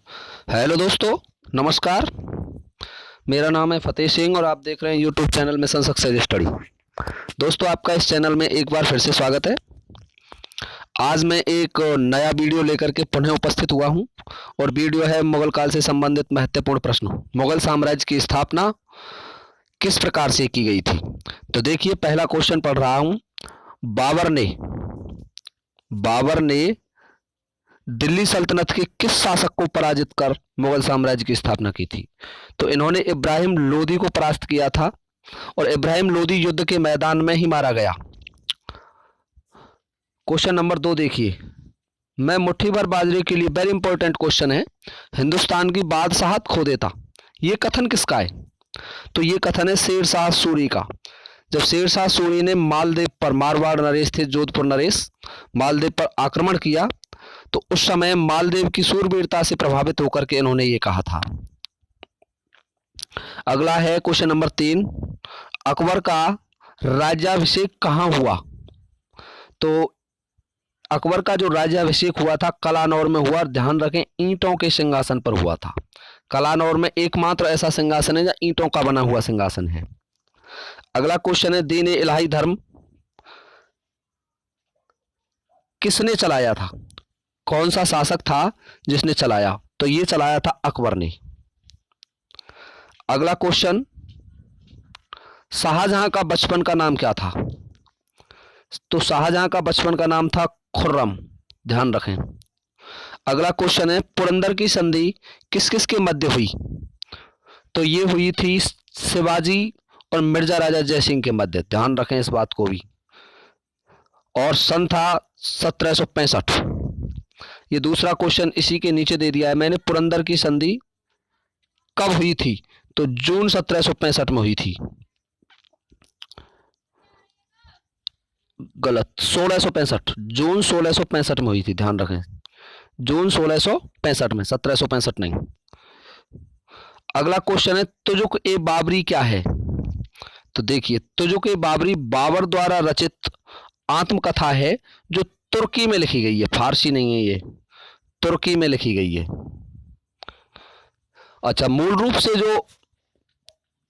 Hello दोस्तों, नमस्कार। मेरा नाम है फतेह सिंह और आप देख रहे हैं YouTube channel mission success study. दोस्तों, आपका इस चैनल में एक बार फिर से स्वागत है। आज मैं एक नया वीडियो लेकर के पुनः उपस्थित हुआ हूं और वीडियो है मुगल काल से संबंधित महत्वपूर्ण प्रश्न। मुगल साम्राज्य की स्थापना किस प्रकार से की गई थी? तो देखिए, पहला क्वेश्चन पढ़ रहा हूं। बाबर ने दिल्ली सल्तनत के किस शासक को पराजित कर मुगल साम्राज्य की स्थापना की थी? तो इन्होंने इब्राहिम लोदी को परास्त किया था और इब्राहिम लोदी युद्ध के मैदान में ही मारा गया। क्वेश्चन नंबर 2 देखिए। मैं मुट्ठी भर बाजरे के लिए, वेरी इंपॉर्टेंट क्वेश्चन है, हिंदुस्तान की बादशाहत खो देता, ये कथन किसका है? तो ये कथन है शेर शाह सूरी का। जब शेर शाह सूरी ने मालदेव पर, मारवाड़ नरेश थे जोधपुर नरेश, मालदेव पर आक्रमण किया, तो उस समय मालदेव की सूरवीरता से प्रभावित होकर के इन्होंने ये कहा था। अगला है क्वेश्चन नंबर 3। अकबर का राज्याभिषेक कहाँ हुआ? तो अकबर का जो राज्याभिषेक हुआ था कलानौर में हुआ। ध्यान रखें, ईंटों के सिंहासन पर हुआ था। कलानौर में एकमात्र ऐसा सिंहासन है जहां ईंटों का बना हुआ सिंहासन है। अगला क्वेश्चन है, दीन ए इलाही धर्म किसने चलाया था? कौन सा शासक था जिसने चलाया? तो ये चलाया था अकबर ने। अगला क्वेश्चन, शाहजहां का बचपन का नाम क्या था? तो शाहजहां का बचपन का नाम था खुर्रम। ध्यान रखें। अगला क्वेश्चन है, पुरंदर की संधि किस किस के मध्य हुई? तो ये हुई थी शिवाजी और मिर्जा राजा जयसिंह के मध्य। ध्यान रखें इस बात को भी। और सन था 1765। ये दूसरा क्वेश्चन इसी के नीचे दे दिया है मैंने। पुरंदर की संधि कब हुई थी? तो जून 1765 में हुई थी। गलत, 1665। जून 1665 में हुई थी। ध्यान रखें, जून 1665 में, 1765 नहीं। अगला क्वेश्चन है, तुजुक ए बाबरी क्या है? तो देखिए, तुजुक ए बाबरी बाबर द्वारा रचित आत्मकथा है जो तुर्की में लिखी गई है, फारसी नहीं है, ये तुर्की में लिखी गई है। अच्छा, मूल रूप से जो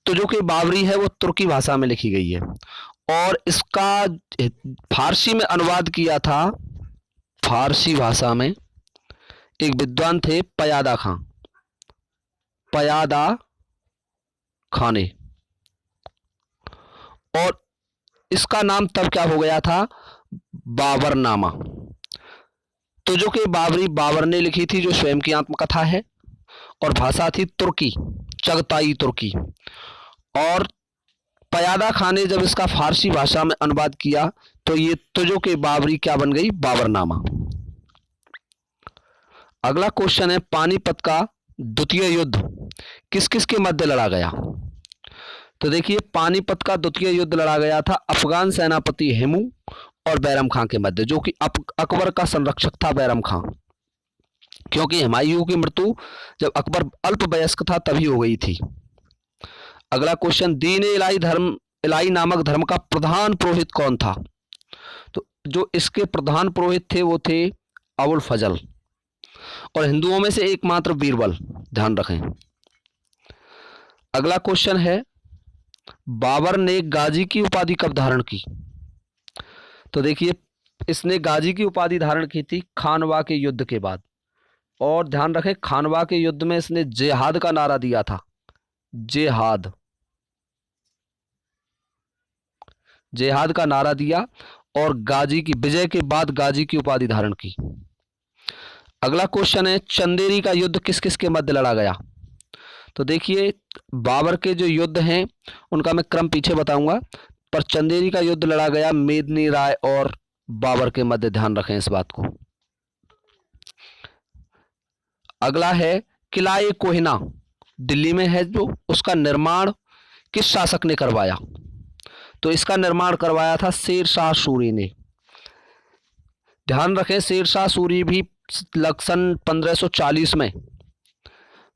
तुजुक ए बाबरी है वो तुर्की भाषा में लिखी गई है और इसका फारसी में अनुवाद किया था, फारसी भाषा में, एक विद्वान थे पयादा खां ने। और इसका नाम तब क्या हो गया था? बाबरनामा। तुजुक ए बाबरी बाबर ने लिखी थी, जो स्वयं की आत्मकथा है, और भाषा थी तुर्की, चगताई तुर्की। और पयादा खान ने जब इसका फारसी भाषा में अनुवाद किया तो ये तुजुक ए बाबरी क्या बन गई? बाबरनामा। अगला क्वेश्चन है, पानीपत का द्वितीय युद्ध किस किस के मध्य लड़ा गया? तो देखिए, पानीपत का द्वितीय युद्ध लड़ा गया था अफगान सेनापति हेमू और बैरम खां के मध्य, जो कि अकबर का संरक्षक था बैरम खां, क्योंकि हुमायूं की मृत्यु जब अकबर अल्प वयस्क था तभी हो गई थी। अगला क्वेश्चन, दीन इलाही नामक धर्म का प्रधान पुरोहित कौन था? तो जो इसके प्रधान पुरोहित थे वो थे अबुल फजल, और हिंदुओं में से एकमात्र बीरबल। ध्यान रखें। अगला क्वेश्चन है, बाबर ने गाजी की उपाधि कब धारण की? तो देखिए, इसने गाजी की उपाधि धारण की थी खानवा के युद्ध के बाद। और ध्यान रखें, खानवा के युद्ध में इसने जेहाद का नारा दिया था, जेहाद का नारा दिया और गाजी की विजय के बाद गाजी की उपाधि धारण की। अगला क्वेश्चन है, चंदेरी का युद्ध किस किस के मध्य लड़ा गया? तो देखिए, बाबर के जो युद्ध हैं उनका मैं क्रम पीछे बताऊंगा, पर चंदेरी का युद्ध लड़ा गया मेदिनी राय और बाबर के मध्य। ध्यान रखें इस बात को। अगला है, किला ए कोहिना दिल्ली में है जो, उसका निर्माण किस शासक ने करवाया? तो इसका निर्माण करवाया था शेर शाह सूरी ने। ध्यान रखें, शेर शाह सूरी भी सन 1540 में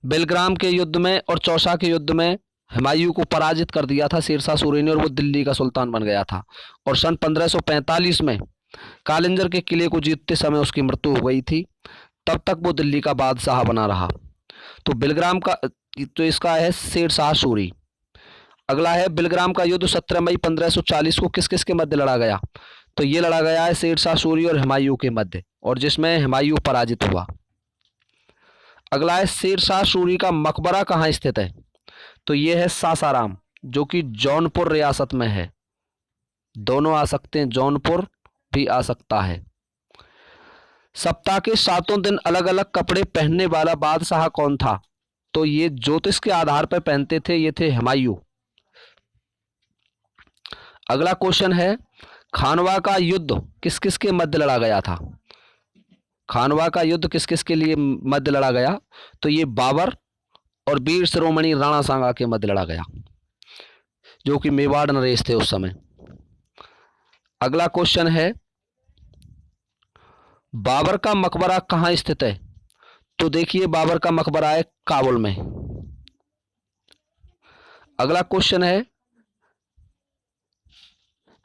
बेलग्राम के युद्ध में और चौसा के युद्ध में हुमायूं को पराजित कर दिया था शेर शाह सूरी ने, और वो दिल्ली का सुल्तान बन गया था। और सन 1545 में कालिंजर के किले को जीतते समय उसकी मृत्यु हो गई थी। तब तक वो दिल्ली का बादशाह बना रहा। तो बिलग्राम का, तो इसका है शेरशाह सूरी। अगला है बिलग्राम का युद्ध 17 मई 1540 को किस किस के मध्य लड़ा गया? तो ये लड़ा गया है शेरशाह सूरी और हुमायूं के मध्य, और जिसमें हुमायूं पराजित हुआ। अगला है शेरशाह सूरी का मकबरा कहाँ स्थित है? तो ये है सासाराम, जो कि जौनपुर रियासत में है। दोनों आ सकते हैं, जौनपुर भी आ सकता है। सप्ताह के 7 दिन अलग अलग कपड़े पहनने वाला बादशाह कौन था? तो ये ज्योतिष के आधार पर पहनते थे, ये थे हुमायूं। अगला क्वेश्चन है खानवा का युद्ध किस किस के मध्य लड़ा गया था? खानवा का युद्ध किस किस के लिए मध्य लड़ा गया? तो ये बाबर और वीर शिरोमणि राणा सांगा के मध्य लड़ा गया, जो कि मेवाड़ नरेश थे उस समय। अगला क्वेश्चन है बाबर का मकबरा कहाँ स्थित है? तो देखिए बाबर का मकबरा है काबुल में। अगला क्वेश्चन है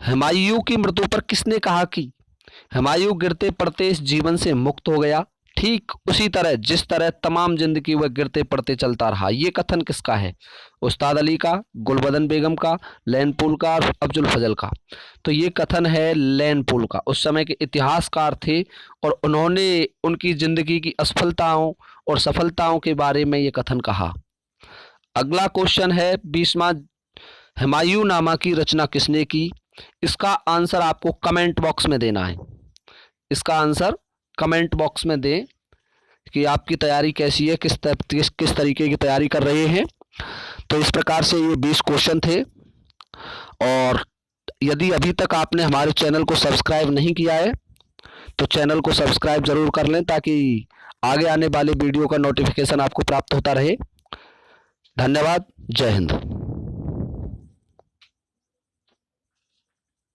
हुमायूं की मृत्यु पर किसने कहा कि हुमायूं गिरते पड़ते इस जीवन से मुक्त हो गया, ठीक उसी तरह जिस तरह तमाम जिंदगी वह गिरते पड़ते चलता रहा? ये कथन किसका है? उस्ताद अली का, गुलबदन बेगम का, लैनपुल का और अफजुल फजल का? तो ये कथन है लैनपुल का। उस समय के इतिहासकार थे और उन्होंने उनकी जिंदगी की असफलताओं और सफलताओं के बारे में ये कथन कहा। अगला क्वेश्चन है 20वां हुमायूं नामा की रचना किसने की? इसका आंसर आपको कमेंट बॉक्स में देना है। इसका आंसर कमेंट बॉक्स में दें कि आपकी तैयारी कैसी है, किस तरीके की तैयारी कर रहे हैं। तो इस प्रकार से ये 20 क्वेश्चन थे। और यदि अभी तक आपने हमारे चैनल को सब्सक्राइब नहीं किया है तो चैनल को सब्सक्राइब जरूर कर लें, ताकि आगे आने वाले वीडियो का नोटिफिकेशन आपको प्राप्त होता रहे। धन्यवाद। जय हिंद।